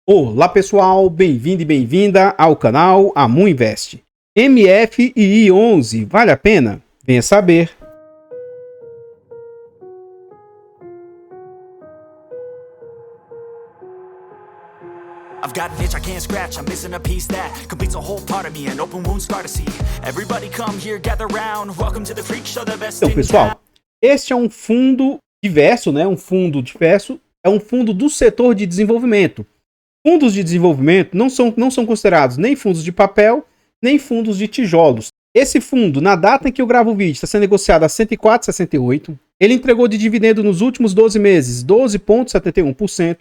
Olá pessoal, bem-vindo e bem-vinda ao canal Amu Invest. MFII 11, vale a pena? Venha saber. I've got an itch I can't scratch, I'm missing a piece that completes a whole part of me, an open wound scar to see. Everybody come here, gather round, welcome to the freak show, the best Então in pessoal, town. este é um fundo diverso, né? Um fundo diverso, é um fundo do setor de desenvolvimento. Fundos de desenvolvimento não são considerados nem fundos de papel, nem fundos de tijolos. Esse fundo, na data em que eu gravo o vídeo, está sendo negociado a R$ 104,68. Ele entregou de dividendo nos últimos 12 meses 12,71%.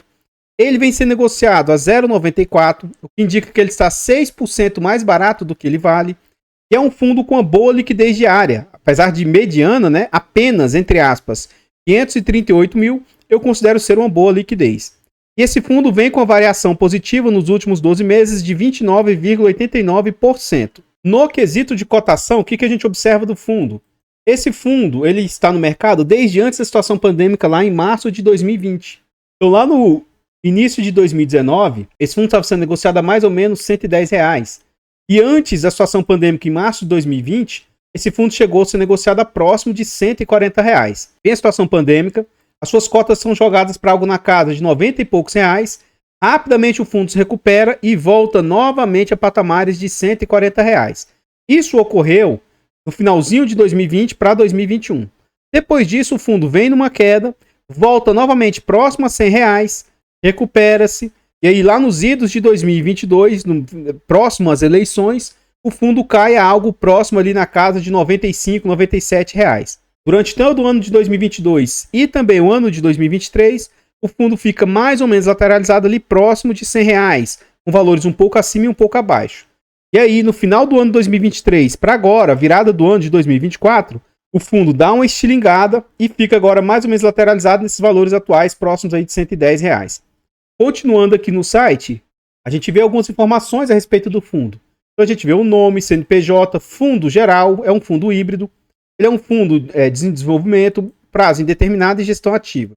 Ele vem sendo negociado a 0,94, o que indica que ele está 6% mais barato do que ele vale. E é um fundo com uma boa liquidez diária. Apesar de mediana, né, apenas, entre aspas, 538 mil, eu considero ser uma boa liquidez. E esse fundo vem com a variação positiva nos últimos 12 meses de 29,89%. No quesito de cotação, o que a gente observa do fundo? Esse fundo ele está no mercado desde antes da situação pandêmica, lá em março de 2020. Então, lá no início de 2019, esse fundo estava sendo negociado a mais ou menos R$ 110. E antes da situação pandêmica, em março de 2020, esse fundo chegou a ser negociado a próximo de R$ 140. Vem a situação pandêmica, as suas cotas são jogadas para algo na casa de 90 e poucos reais. Rapidamente o fundo se recupera e volta novamente a patamares de R$ 140. Isso ocorreu no finalzinho de 2020 para 2021. Depois disso, o fundo vem numa queda, volta novamente próximo a R$ 100, recupera-se, e aí lá nos idos de 2022, próximo às eleições, o fundo cai a algo próximo ali na casa de R$ 95, R$ 97. Durante todo o ano de 2022 e também o ano de 2023, o fundo fica mais ou menos lateralizado ali próximo de R$ 100, com valores um pouco acima e um pouco abaixo. E aí, no final do ano de 2023 para agora, virada do ano de 2024, o fundo dá uma estilingada e fica agora mais ou menos lateralizado nesses valores atuais, próximos aí de R$ 110. Continuando aqui no site, a gente vê algumas informações a respeito do fundo. Então a gente vê o nome, CNPJ, fundo geral, é um fundo híbrido. Ele é um fundo de desenvolvimento, prazo indeterminado e gestão ativa.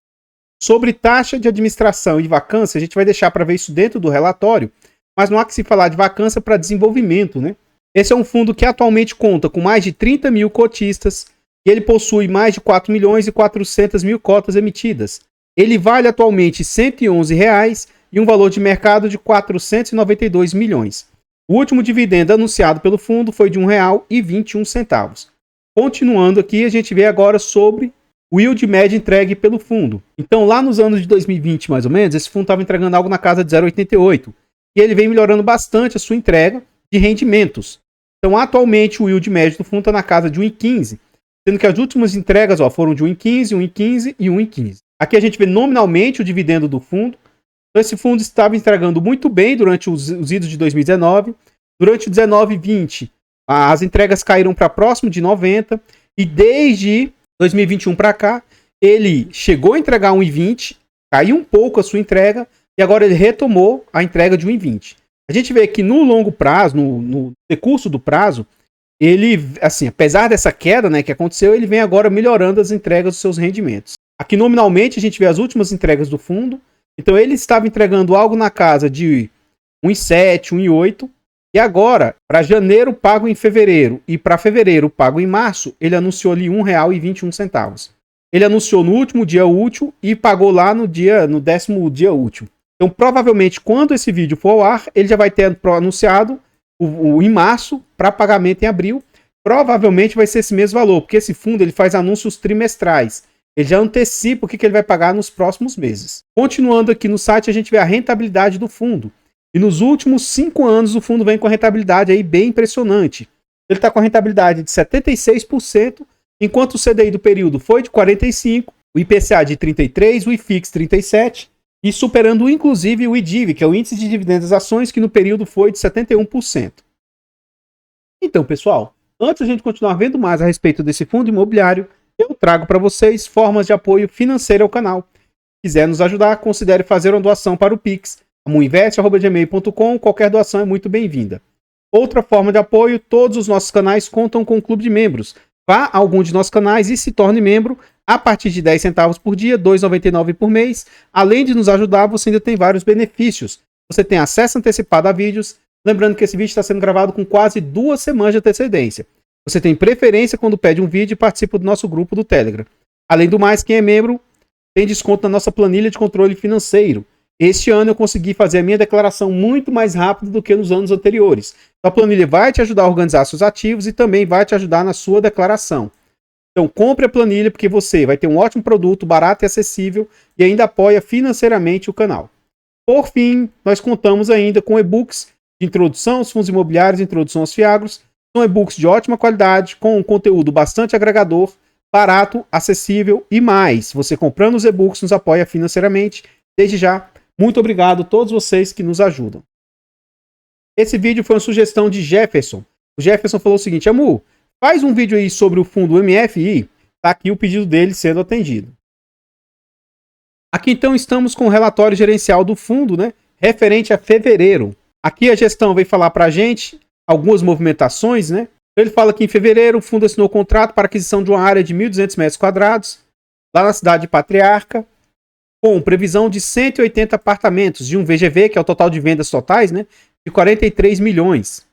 Sobre taxa de administração e vacância, a gente vai deixar para ver isso dentro do relatório, mas não há que se falar de vacância para desenvolvimento, né? Esse é um fundo que atualmente conta com mais de 30 mil cotistas e ele possui mais de 4 milhões e 400 mil cotas emitidas. Ele vale atualmente R$ 111 e um valor de mercado de 492 milhões. O último dividendo anunciado pelo fundo foi de R$ 1,21. Continuando aqui, a gente vê agora sobre o yield médio entregue pelo fundo. Então, lá nos anos de 2020, mais ou menos, esse fundo estava entregando algo na casa de 0,88. E ele vem melhorando bastante a sua entrega de rendimentos. Então, atualmente, o yield médio do fundo está na casa de 1,15, sendo que as últimas entregas foram de 1,15, 1,15 e 1,15. Aqui a gente vê nominalmente o dividendo do fundo. Então, esse fundo estava entregando muito bem durante os idos de 2019. Durante o 19 e 20, as entregas caíram para próximo de 90. E desde 2021 para cá, ele chegou a entregar 1,20, caiu um pouco a sua entrega, e agora ele retomou a entrega de 1,20. A gente vê que no longo prazo, no decurso do prazo, ele, assim, apesar dessa queda, né, que aconteceu, ele vem agora melhorando as entregas dos seus rendimentos. Aqui nominalmente a gente vê as últimas entregas do fundo. Então ele estava entregando algo na casa de 1,7, 1,8. E agora, para janeiro pago em fevereiro e para fevereiro pago em março, ele anunciou ali R$ 1,21. Ele anunciou no último dia útil e pagou lá no 10º dia útil. Então provavelmente quando esse vídeo for ao ar, ele já vai ter anunciado o em março para pagamento em abril. Provavelmente vai ser esse mesmo valor, porque esse fundo ele faz anúncios trimestrais. Ele já antecipa o que ele vai pagar nos próximos meses. Continuando aqui no site, a gente vê a rentabilidade do fundo. E nos últimos 5 anos, o fundo vem com a rentabilidade aí bem impressionante. Ele está com a rentabilidade de 76%, enquanto o CDI do período foi de 45%, o IPCA de 33%, o IFIX 37%, e superando inclusive o IDIV, que é o Índice de Dividendos das Ações, que no período foi de 71%. Então, pessoal, antes de a gente continuar vendo mais a respeito desse fundo imobiliário, eu trago para vocês formas de apoio financeiro ao canal. Se quiser nos ajudar, considere fazer uma doação para o Pix, amuinvest@gmail.com. Qualquer doação é muito bem-vinda. Outra forma de apoio, todos os nossos canais contam com um clube de membros. Vá a algum de nossos canais e se torne membro a partir de 10 centavos por dia, R$ 2,99 por mês. Além de nos ajudar, você ainda tem vários benefícios. você tem acesso antecipado a vídeos. Lembrando que esse vídeo está sendo gravado com quase 2 semanas de antecedência. Você tem preferência quando pede um vídeo e participa do nosso grupo do Telegram. Além do mais, quem é membro tem desconto na nossa planilha de controle financeiro. Este ano eu consegui fazer a minha declaração muito mais rápido do que nos anos anteriores. A planilha vai te ajudar a organizar seus ativos e também vai te ajudar na sua declaração. Então compre a planilha porque você vai ter um ótimo produto, barato e acessível e ainda apoia financeiramente o canal. Por fim, nós contamos ainda com e-books de introdução aos fundos imobiliários, introdução aos FIAGROS. São e-books de ótima qualidade, com um conteúdo bastante agregador, barato, acessível e mais. Você comprando os e-books nos apoia financeiramente. Desde já, muito obrigado a todos vocês que nos ajudam. Esse vídeo foi uma sugestão de Jefferson. O Jefferson falou o seguinte: Amu, faz um vídeo aí sobre o fundo MFI. Tá aqui o pedido dele sendo atendido. Aqui então estamos com o relatório gerencial do fundo, né, referente a fevereiro. Aqui a gestão veio falar para a gente algumas movimentações, né? Ele fala que em fevereiro o fundo assinou contrato para aquisição de uma área de 1.200 metros quadrados, lá na cidade de Patriarca, com previsão de 180 apartamentos, de um VGV, que é o total de vendas totais, né, de 43 milhões.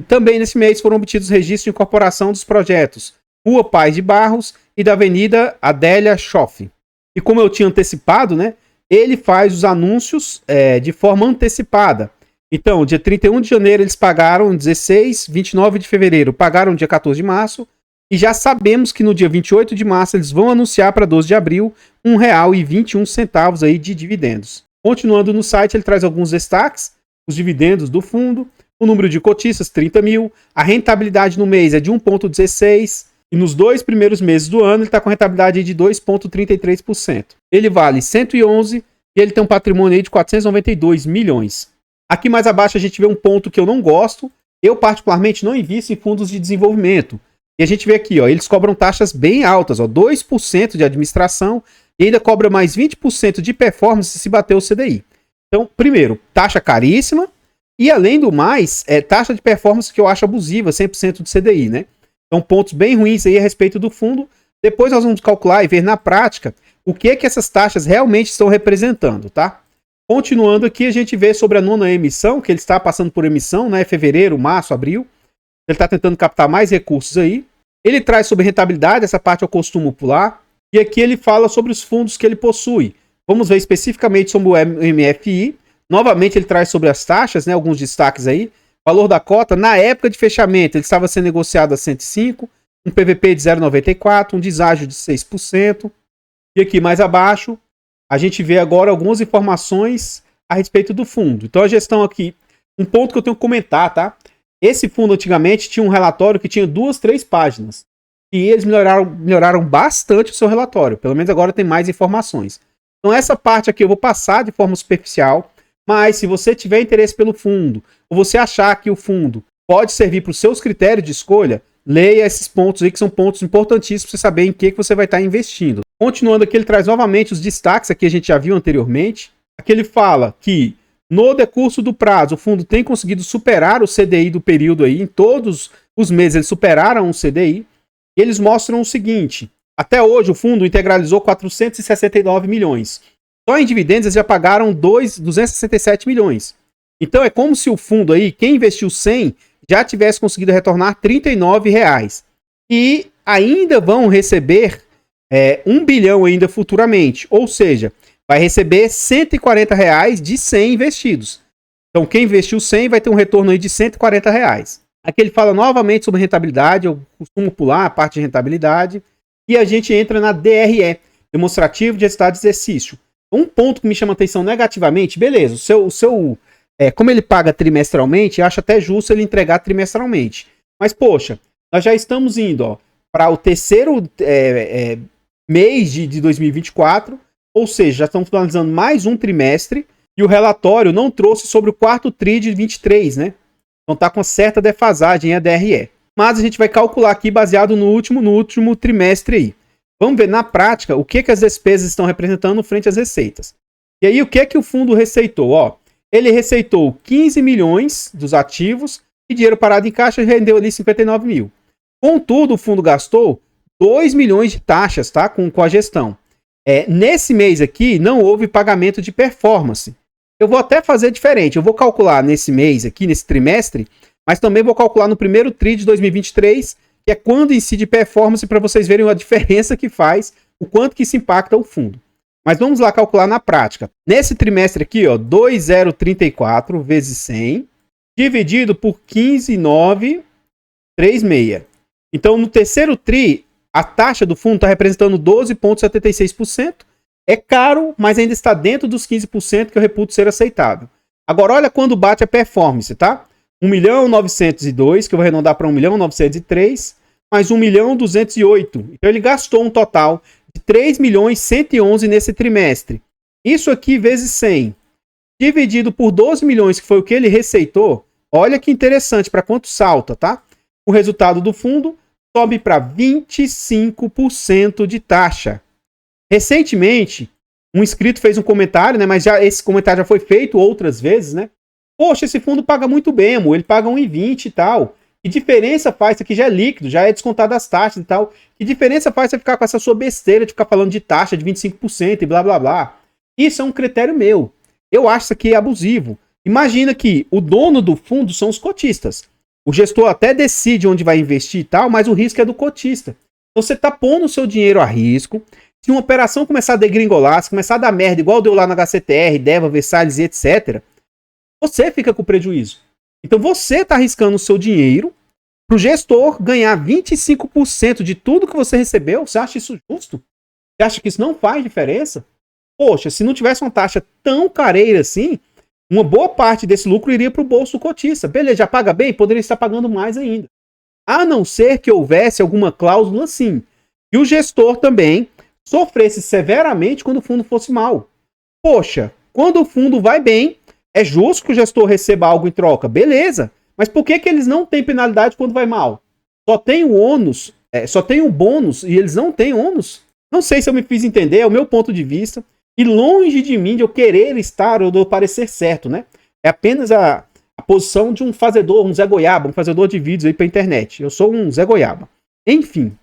Também nesse mês foram obtidos registros de incorporação dos projetos Rua Paz de Barros e da Avenida Adélia Schoff. E como eu tinha antecipado, né, ele faz os anúncios de forma antecipada. Então, dia 31 de janeiro eles pagaram 16, 29 de fevereiro pagaram dia 14 de março, e já sabemos que no dia 28 de março eles vão anunciar para 12 de abril R$ 1,21 aí de dividendos. Continuando no site, ele traz alguns destaques, os dividendos do fundo, o número de cotistas, 30 mil, a rentabilidade no mês é de 1,16, e nos 2 primeiros meses do ano ele está com rentabilidade de 2,33%. Ele vale 111 e ele tem um patrimônio aí de 492 milhões. Aqui mais abaixo a gente vê um ponto que eu não gosto. Eu particularmente não invisto em fundos de desenvolvimento. E a gente vê aqui, ó, eles cobram taxas bem altas, ó, 2% de administração e ainda cobra mais 20% de performance se bater o CDI. Então, primeiro, taxa caríssima e além do mais, taxa de performance que eu acho abusiva, 100% do CDI, né? Então, pontos bem ruins aí a respeito do fundo. Depois nós vamos calcular e ver na prática o que essas taxas realmente estão representando, tá? Continuando aqui, a gente vê sobre a nona emissão, que ele está passando por emissão, né? Fevereiro, março, abril. Ele está tentando captar mais recursos aí. Ele traz sobre rentabilidade, essa parte eu costumo pular. E aqui ele fala sobre os fundos que ele possui. Vamos ver especificamente sobre o MFI. Novamente ele traz sobre as taxas, né? Alguns destaques aí. Valor da cota, na época de fechamento, ele estava sendo negociado a 105, um PVP de 0,94, um deságio de 6%. E aqui mais abaixo, a gente vê agora algumas informações a respeito do fundo. Então a gestão aqui, um ponto que eu tenho que comentar, tá? Esse fundo antigamente tinha um relatório que tinha 2, 3 páginas. E eles melhoraram bastante o seu relatório. Pelo menos agora tem mais informações. Então essa parte aqui eu vou passar de forma superficial. Mas se você tiver interesse pelo fundo, ou você achar que o fundo pode servir para os seus critérios de escolha, leia esses pontos aí que são pontos importantíssimos para você saber em que você vai estar investindo. Continuando aqui, ele traz novamente os destaques, aqui a gente já viu anteriormente. Aqui ele fala que no decurso do prazo o fundo tem conseguido superar o CDI do período aí, em todos os meses eles superaram o CDI. E eles mostram o seguinte: até hoje o fundo integralizou 469 milhões. Só em dividendos eles já pagaram 267 milhões. Então é como se o fundo aí, quem investiu 100, já tivesse conseguido retornar R$ 39. E ainda vão receber 1 bilhão ainda futuramente. Ou seja, vai receber R$ 140 de 100 investidos. Então quem investiu 100 vai ter um retorno aí de R$ 140. Aqui ele fala novamente sobre rentabilidade. Eu costumo pular a parte de rentabilidade. E a gente entra na DRE, Demonstrativo de Resultado de Exercício. Um ponto que me chama atenção negativamente, beleza, como ele paga trimestralmente, eu acho até justo ele entregar trimestralmente. Mas, poxa, nós já estamos indo para o terceiro mês de 2024, ou seja, já estamos finalizando mais um trimestre, e o relatório não trouxe sobre o quarto TRI de 23, né? Então tá com certa defasagem a DRE. Mas a gente vai calcular aqui baseado no último trimestre aí. Vamos ver na prática o que as despesas estão representando frente às receitas. E aí o que o fundo receitou? Ele receitou 15 milhões dos ativos e dinheiro parado em caixa rendeu ali 59 mil. Contudo, o fundo gastou 2 milhões de taxas, tá? Com a gestão. Nesse mês aqui não houve pagamento de performance. Eu vou até fazer diferente. Eu vou calcular nesse mês aqui, nesse trimestre, mas também vou calcular no primeiro TRI de 2023, que é quando incide performance, para vocês verem a diferença que faz, o quanto que isso impacta o fundo. Mas vamos lá calcular na prática. Nesse trimestre aqui, ó, 2,034 vezes 100, dividido por 15,936. Então, no terceiro TRI, a taxa do fundo está representando 12,76%. É caro, mas ainda está dentro dos 15% que eu reputo ser aceitável. Agora, olha quando bate a performance, tá? 1.902.000, que eu vou arredondar para 1.903.000, mais 1.208.000. Então, ele gastou um total de 3.111.000 nesse trimestre. Isso aqui vezes 100, dividido por 12 milhões, que foi o que ele receitou. Olha que interessante, para quanto salta, tá? O resultado do fundo sobe para 25% de taxa. Recentemente, um inscrito fez um comentário, né? Mas esse comentário já foi feito outras vezes, né? Poxa, esse fundo paga muito bem, amor. Ele paga 1,20 e tal. Que diferença faz? Isso aqui já é líquido, já é descontado as taxas e tal. Que diferença faz você ficar com essa sua besteira de ficar falando de taxa de 25% e blá blá blá? Isso é um critério meu. Eu acho isso aqui abusivo. Imagina que o dono do fundo são os cotistas. O gestor até decide onde vai investir e tal, mas o risco é do cotista. Então você está pondo o seu dinheiro a risco. Se uma operação começar a degringolar, se começar a dar merda, igual deu lá na HCTR, Deva, Versalhes e etc., você fica com prejuízo. Então você está arriscando o seu dinheiro para o gestor ganhar 25% de tudo que você recebeu. Você acha isso justo? Você acha que isso não faz diferença? Poxa, se não tivesse uma taxa tão careira assim, uma boa parte desse lucro iria para o bolso do cotista. Beleza, já paga bem? Poderia estar pagando mais ainda. A não ser que houvesse alguma cláusula assim. E o gestor também sofresse severamente quando o fundo fosse mal. Poxa, quando o fundo vai bem, é justo que o gestor receba algo em troca. Beleza. Mas por que eles não têm penalidade quando vai mal? Só tem o ônus, só tem o bônus e eles não têm ônus? Não sei se eu me fiz entender, é o meu ponto de vista. E longe de mim de eu querer estar ou de eu parecer certo, né? É apenas a posição de um fazedor, um Zé Goiaba, um fazedor de vídeos aí pra internet. Eu sou um Zé Goiaba. Enfim.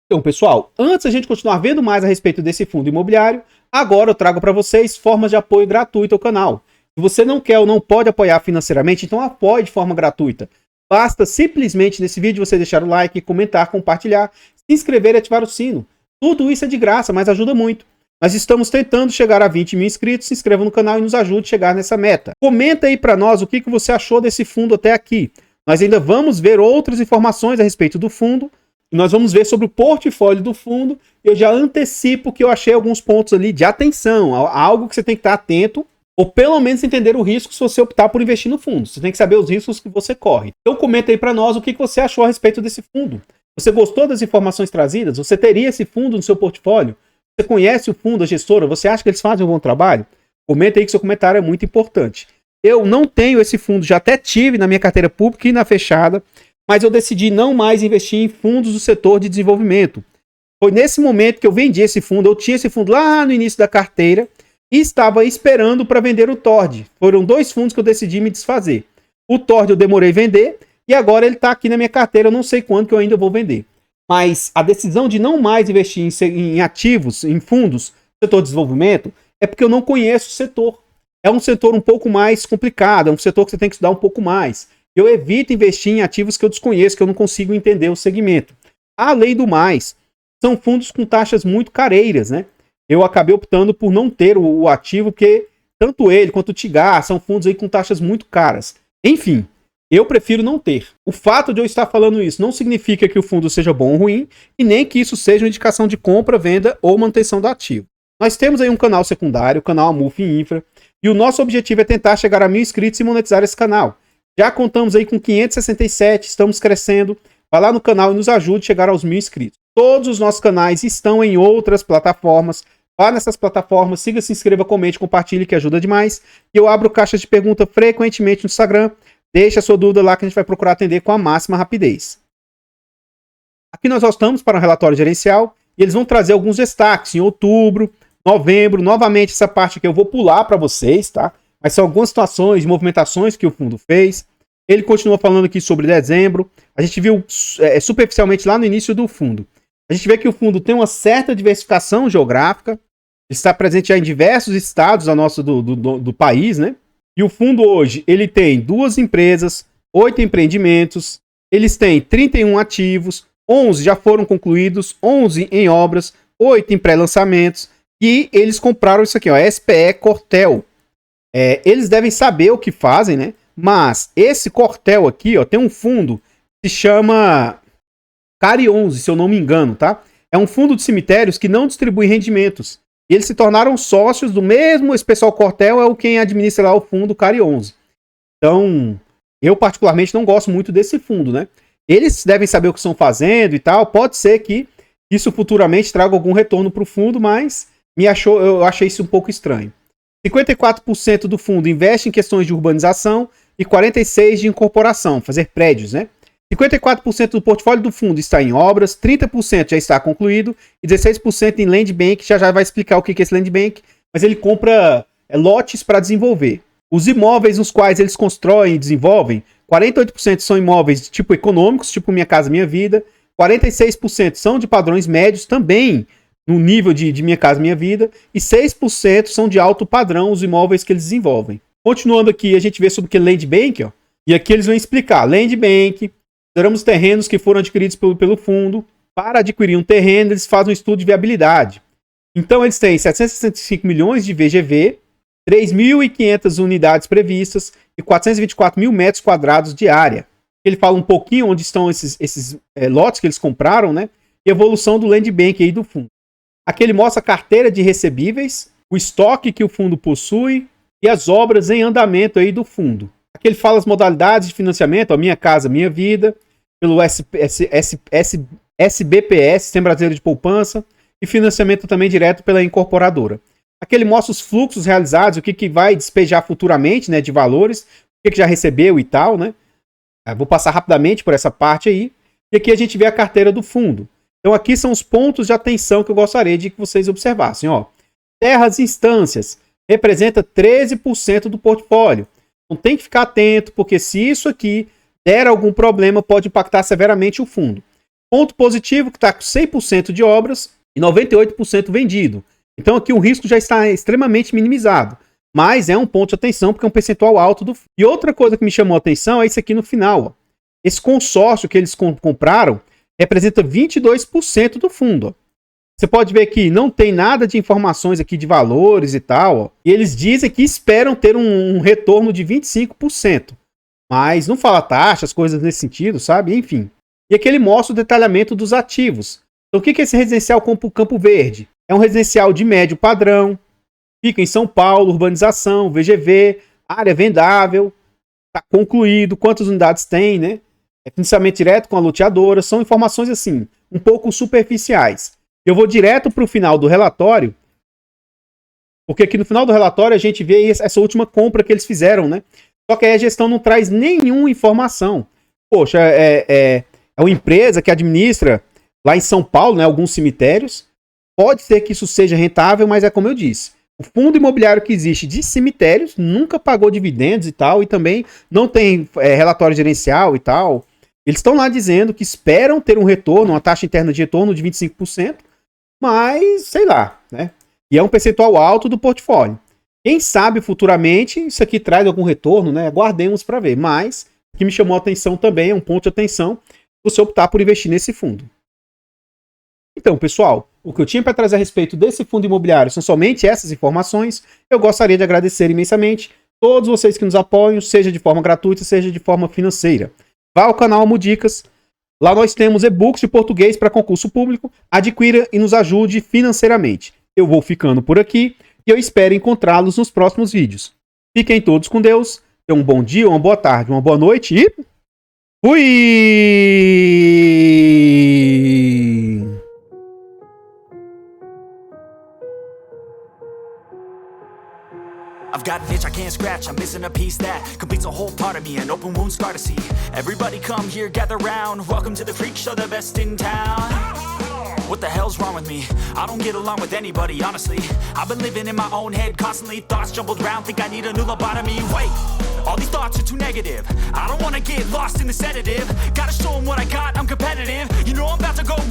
Então, pessoal, antes a gente continuar vendo mais a respeito desse fundo imobiliário, agora eu trago para vocês formas de apoio gratuito ao canal. Se você não quer ou não pode apoiar financeiramente, então apoie de forma gratuita. Basta simplesmente nesse vídeo você deixar o like, comentar, compartilhar, se inscrever e ativar o sino. Tudo isso é de graça, mas ajuda muito. Nós estamos tentando chegar a 20 mil inscritos, se inscreva no canal e nos ajude a chegar nessa meta. Comenta aí para nós o que você achou desse fundo até aqui. Nós ainda vamos ver outras informações a respeito do fundo. Nós vamos ver sobre o portfólio do fundo. Eu já antecipo que eu achei alguns pontos ali de atenção, algo que você tem que estar atento, ou pelo menos entender o risco se você optar por investir no fundo. Você tem que saber os riscos que você corre. Então comenta aí para nós o que você achou a respeito desse fundo. Você gostou das informações trazidas? Você teria esse fundo no seu portfólio? Você conhece o fundo, a gestora? Você acha que eles fazem um bom trabalho? Comenta aí que seu comentário é muito importante. Eu não tenho esse fundo, já até tive na minha carteira pública e na fechada, mas eu decidi não mais investir em fundos do setor de desenvolvimento. Foi nesse momento que eu vendi esse fundo. Eu tinha esse fundo lá no início da carteira e estava esperando para vender o Tord. Foram 2 fundos que eu decidi me desfazer. O Tord eu demorei a vender e agora ele está aqui na minha carteira. Eu não sei quando que eu ainda vou vender. Mas a decisão de não mais investir em ativos, em fundos do setor de desenvolvimento, é porque eu não conheço o setor. É um setor um pouco mais complicado, é um setor que você tem que estudar um pouco mais. Eu evito investir em ativos que eu desconheço, que eu não consigo entender o segmento. Além do mais, são fundos com taxas muito careiras, né? Eu acabei optando por não ter o ativo, porque tanto ele quanto o Tigar são fundos aí com taxas muito caras. Enfim, eu prefiro não ter. O fato de eu estar falando isso não significa que o fundo seja bom ou ruim, e nem que isso seja uma indicação de compra, venda ou manutenção do ativo. Nós temos aí um canal secundário, o canal Amuf Infra, e o nosso objetivo é tentar chegar a 1000 inscritos e monetizar esse canal. Já contamos aí com 567, estamos crescendo. Vai lá no canal e nos ajude a chegar aos 1000 inscritos. Todos os nossos canais estão em outras plataformas. Vá nessas plataformas, siga, se inscreva, comente, compartilhe, que ajuda demais. E eu abro caixas de pergunta frequentemente no Instagram. Deixe a sua dúvida lá que a gente vai procurar atender com a máxima rapidez. Aqui nós já estamos para um relatório gerencial e eles vão trazer alguns destaques em outubro, novembro. Novamente, essa parte aqui eu vou pular para vocês, tá? Mas são algumas situações, movimentações que o fundo fez. Ele continua falando aqui sobre dezembro. A gente viu superficialmente lá no início do fundo. A gente vê que o fundo tem uma certa diversificação geográfica. está presente já em diversos estados do país, né? E o fundo hoje, ele tem 2 empresas, 8 empreendimentos, eles têm 31 ativos, 11 já foram concluídos, 11 em obras, 8 em pré-lançamentos, e eles compraram isso aqui, ó, SPE Cortel. Eles devem saber o que fazem, né? Mas esse Cortel aqui, ó, tem um fundo que se chama CARI 11, se eu não me engano, tá? É um fundo de cemitérios que não distribui rendimentos. E eles se tornaram sócios do mesmo, esse pessoal Cortel é quem administra lá o fundo CARI 11. Então, eu particularmente não gosto muito desse fundo, né? Eles devem saber o que estão fazendo e tal. Pode ser que isso futuramente traga algum retorno para o fundo, mas eu achei isso um pouco estranho. 54% do fundo investe em questões de urbanização e 46% de incorporação, fazer prédios, né? 54% do portfólio do fundo está em obras, 30% já está concluído e 16% em land bank. Já vai explicar o que é esse land bank, mas ele compra lotes para desenvolver. Os imóveis nos quais eles constroem e desenvolvem, 48% são imóveis de tipo econômicos, tipo Minha Casa Minha Vida, 46% são de padrões médios, também no nível de Minha Casa Minha Vida, e 6% são de alto padrão os imóveis que eles desenvolvem. Continuando aqui, a gente vê sobre o que é land bank, ó, e aqui eles vão explicar. Land bank, consideramos terrenos que foram adquiridos pelo fundo. Para adquirir um terreno, eles fazem um estudo de viabilidade. Então, eles têm 765 milhões de VGV, 3.500 unidades previstas e 424 mil metros quadrados de área. Ele fala um pouquinho onde estão esses lotes que eles compraram, né? E a evolução do land bank aí do fundo. Aqui ele mostra a carteira de recebíveis, o estoque que o fundo possui e as obras em andamento aí do fundo. Aqui ele fala as modalidades de financiamento, ó, Minha Casa Minha Vida, pelo SBPS, Sistema Brasileiro de Poupança, e financiamento também direto pela incorporadora. Aqui ele mostra os fluxos realizados, o que vai despejar futuramente, né, de valores, o que já recebeu e tal, né? Eu vou passar rapidamente por essa parte aí. E aqui a gente vê a carteira do fundo. Então aqui são os pontos de atenção que eu gostaria de que vocês observassem, ó. Terras e instâncias representa 13% do portfólio. Então tem que ficar atento, porque se isso aqui der algum problema, pode impactar severamente o fundo. Ponto positivo que está com 100% de obras e 98% vendido. Então aqui o risco já está extremamente minimizado. Mas é um ponto de atenção porque é um percentual alto do fundo. E outra coisa que me chamou a atenção é isso aqui no final, ó. Esse consórcio que eles compraram representa 22% do fundo, ó. Você pode ver que não tem nada de informações aqui de valores e tal, ó. E eles dizem que esperam ter um retorno de 25%. Mas não fala taxas, coisas nesse sentido, sabe? Enfim. E aqui ele mostra o detalhamento dos ativos. Então o que é esse residencial Campo Verde? É um residencial de médio padrão, fica em São Paulo, urbanização, VGV, área vendável, está concluído, quantas unidades tem, né? É financiamento direto com a loteadora, são informações assim, um pouco superficiais. Eu vou direto para o final do relatório, porque aqui no final do relatório a gente vê essa última compra que eles fizeram, né? Só que aí a gestão não traz nenhuma informação. Poxa, é uma empresa que administra lá em São Paulo, né, alguns cemitérios. Pode ser que isso seja rentável, mas é como eu disse. O fundo imobiliário que existe de cemitérios nunca pagou dividendos e tal, e também não tem relatório gerencial e tal. Eles estão lá dizendo que esperam ter um retorno, uma taxa interna de retorno de 25%, mas sei lá, né? E é um percentual alto do portfólio. Quem sabe futuramente isso aqui traz algum retorno, né? Aguardemos para ver. Mas o que me chamou a atenção também é um ponto de atenção você optar por investir nesse fundo. Então, pessoal, o que eu tinha para trazer a respeito desse fundo imobiliário são somente essas informações. Eu gostaria de agradecer imensamente todos vocês que nos apoiam, seja de forma gratuita, seja de forma financeira. Vá ao canal Amo Dicas. Lá nós temos e-books de português para concurso público. Adquira e nos ajude financeiramente. Eu vou ficando por aqui e eu espero encontrá-los nos próximos vídeos. Fiquem todos com Deus. Tenham um bom dia, uma boa tarde, uma boa noite e... fui! I've got an itch I can't scratch, I'm missing a piece that completes a whole part of me, an open wound scar to see. Everybody come here, gather round, welcome to the freak show, the best in town. What the hell's wrong with me? I don't get along with anybody, honestly. I've been living in my own head constantly, thoughts jumbled round, think I need a new lobotomy. Wait, all these thoughts are too negative. I don't wanna get lost in the sedative. Gotta show 'em what I got, I'm competitive. You know I'm about to go